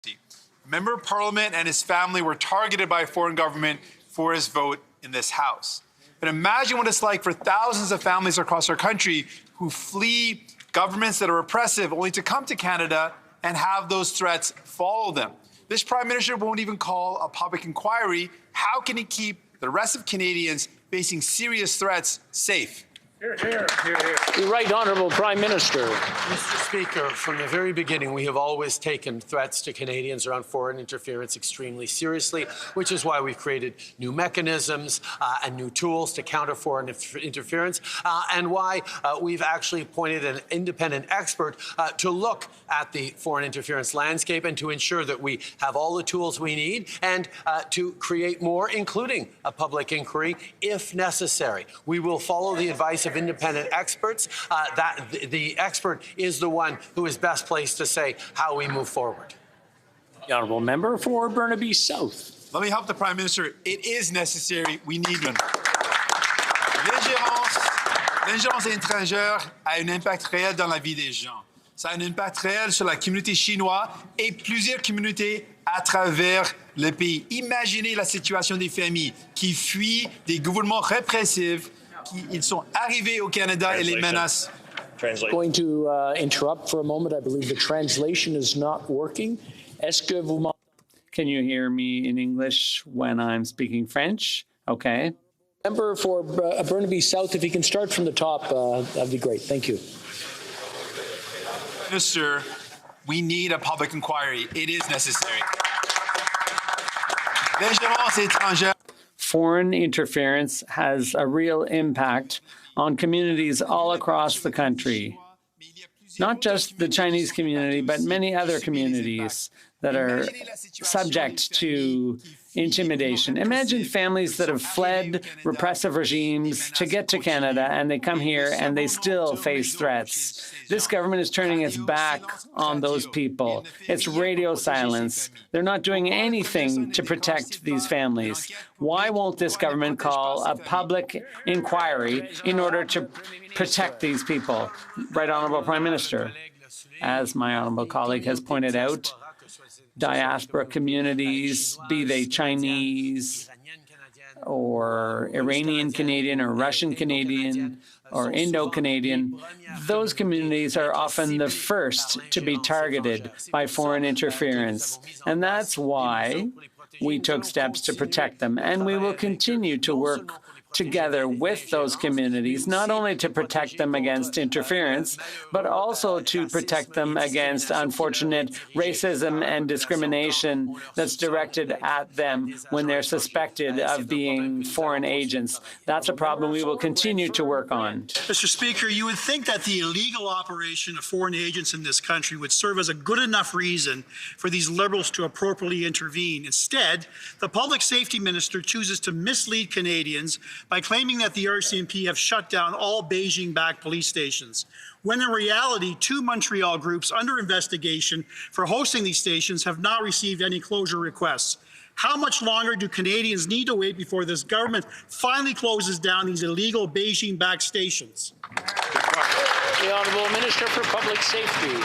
A member of Parliament and his family were targeted by a foreign government for his vote in this House. But imagine what it's like for thousands of families across our country who flee governments that are oppressive only to come to Canada and have those threats follow them. This Prime Minister won't even call a public inquiry. How can he keep the rest of Canadians facing serious threats safe? Hear, hear. Hear, hear. The Right Honourable Prime Minister. Mr. Speaker, from the very beginning, we have always taken threats to Canadians around foreign interference extremely seriously, which is why we've created new mechanisms and new tools to counter foreign interference, and why we've actually appointed an independent expert to look at the foreign interference landscape and to ensure that we have all the tools we need and to create more, including a public inquiry, if necessary. We will follow the advice of independent experts. That the expert is the one who is best placed to say how we move forward. The Honourable Member for Burnaby South. Let me help the Prime Minister. It is necessary. We need one. L'ingérence étrangère a un impact réel dans la vie des gens. Ça a un impact réel sur la communauté chinoise et plusieurs communautés à travers le pays. Imaginez la situation des familles qui fuient des gouvernements répressifs. Ils sont arrivés au Canada et les menacent. Going to interrupt for a moment. I believe the translation is not working. Est-ce que vous m'entendez? Can you hear me in English when I'm speaking French? Okay. Member for Burnaby South, if you can start from the top, that'd be great. Thank you. Minister, we need a public inquiry. It is necessary. L'ingérence étrangère. Foreign interference has a real impact on communities all across the country. Not just the Chinese community, but many other communities that are subject to intimidation. Imagine families that have fled repressive regimes to get to Canada, and they come here and they still face threats. This government is turning its back on those people. It's radio silence. They're not doing anything to protect these families. Why won't this government call a public inquiry in order to protect these people? Right Honourable Prime Minister, as my honourable colleague has pointed out, diaspora communities, be they Chinese or Iranian Canadian or Russian Canadian or Indo-Canadian, those communities are often the first to be targeted by foreign interference. And that's why we took steps to protect them. And we will continue to work together with those communities, not only to protect them against interference, but also to protect them against unfortunate racism and discrimination that's directed at them when they're suspected of being foreign agents. That's a problem we will continue to work on. Mr. Speaker, you would think that the illegal operation of foreign agents in this country would serve as a good enough reason for these Liberals to appropriately intervene. Instead, the Public Safety Minister chooses to mislead Canadians by claiming that the RCMP have shut down all Beijing-backed police stations, when in reality, 2 Montreal groups under investigation for hosting these stations have not received any closure requests. How much longer do Canadians need to wait before this government finally closes down these illegal Beijing-backed stations? The Honourable Minister for Public Safety.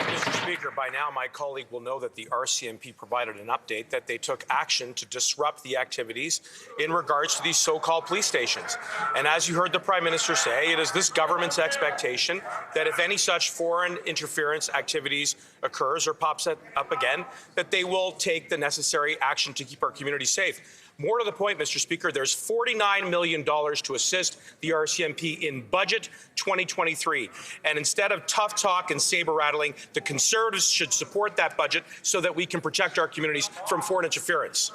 Mr. Speaker, by now my colleague will know that the RCMP provided an update that they took action to disrupt the activities in regards to these so-called police stations. And as you heard the Prime Minister say, it is this government's expectation that if any such foreign interference activities occurs or pops up again, that they will take the necessary action to keep our community safe. More to the point, Mr. Speaker, there's $49 million to assist the RCMP in budget 2023. And instead of tough talk and saber rattling, the Conservatives should support that budget so that we can protect our communities from foreign interference.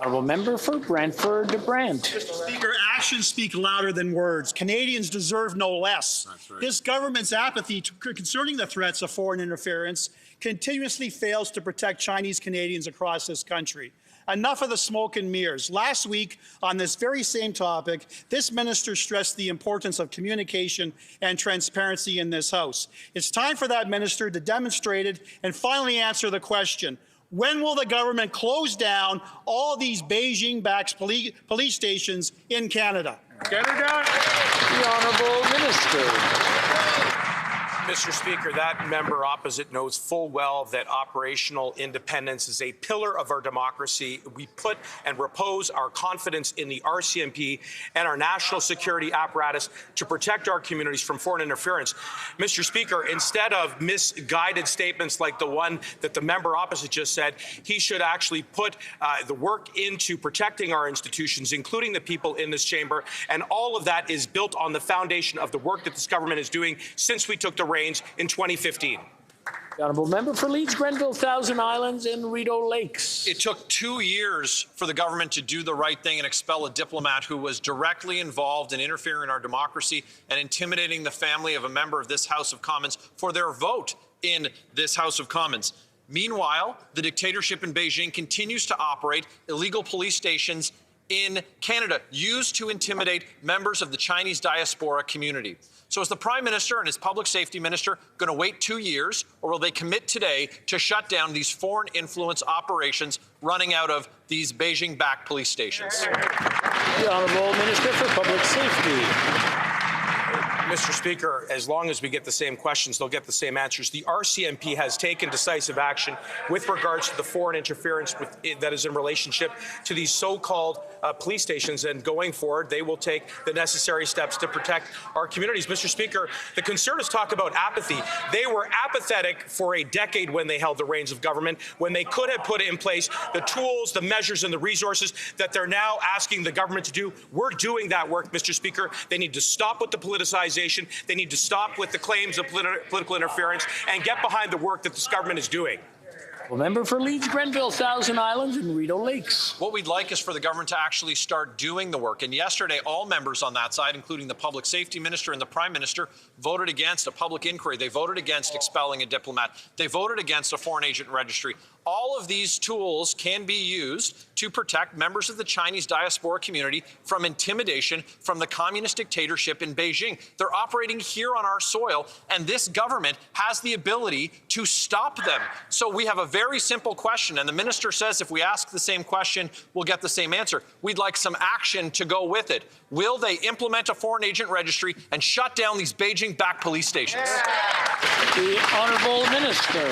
Honourable Member for Brantford-Brant. Mr. Speaker, actions speak louder than words. Canadians deserve no less. Right. This government's apathy concerning the threats of foreign interference continuously fails to protect Chinese Canadians across this country. Enough of the smoke and mirrors. Last week, on this very same topic, this minister stressed the importance of communication and transparency in this House. It's time for that minister to demonstrate it and finally answer the question: when will the government close down all these Beijing-backed police stations in Canada? Get her done. The Honourable Minister. Mr. Speaker, that member opposite knows full well that operational independence is a pillar of our democracy. We put and repose our confidence in the RCMP and our national security apparatus to protect our communities from foreign interference. Mr. Speaker, instead of misguided statements like the one that the member opposite just said, he should actually put the work into protecting our institutions, including the people in this chamber, and all of that is built on the foundation of the work that this government is doing since we took the reins in 2015. The honourable member for Leeds, Grenville, Thousand Islands and Rideau Lakes. It took 2 years for the government to do the right thing and expel a diplomat who was directly involved in interfering in our democracy and intimidating the family of a member of this House of Commons for their vote in this House of Commons. Meanwhile, the dictatorship in Beijing continues to operate illegal police stations in Canada, used to intimidate members of the Chinese diaspora community. So is the Prime Minister and his Public Safety Minister going to wait 2 years, or will they commit today to shut down these foreign influence operations running out of these Beijing-backed police stations? The Honourable Minister for Public Safety. Mr. Speaker, as long as we get the same questions, they'll get the same answers. The RCMP has taken decisive action with regards to the foreign interference that is in relationship to these so-called police stations, and going forward, they will take the necessary steps to protect our communities. Mr. Speaker, the Conservatives talk about apathy. They were apathetic for a decade when they held the reins of government, when they could have put in place the tools, the measures, and the resources that they're now asking the government to do. We're doing that work, Mr. Speaker. They need to stop with the politicization. They need to stop with the claims of political interference and get behind the work that this government is doing. Member for Leeds, Grenville, Thousand Islands and Rideau Lakes. What we'd like is for the government to actually start doing the work. And yesterday, all members on that side, including the Public Safety Minister and the Prime Minister, voted against a public inquiry. They voted against expelling a diplomat. They voted against a foreign agent registry. All of these tools can be used to protect members of the Chinese diaspora community from intimidation from the communist dictatorship in Beijing. They're operating here on our soil, and this government has the ability to stop them. So we have a very simple question, and the minister says if we ask the same question, we'll get the same answer. We'd like some action to go with it. Will they implement a foreign agent registry and shut down these Beijing-backed police stations? The Honourable Minister.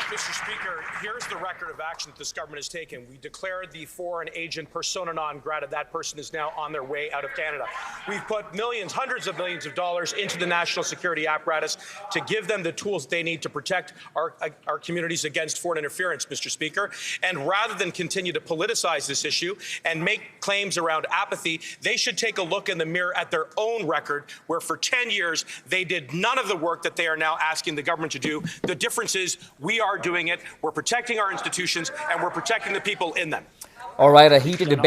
Mr. Speaker, here's the record of action that this government has taken. We declared the foreign agent persona non grata. That person is now on their way out of Canada. We've put millions, hundreds of millions of dollars into the national security apparatus to give them the tools they need to protect our communities against foreign interference, Mr. Speaker. And rather than continue to politicize this issue and make claims around apathy, they should take a look in the mirror at their own record, where for 10 years they did none of the work that they are now asking the government to do. The difference is we are doing it. We're protecting our institutions, and we're protecting the people in them. All right, a heated debate.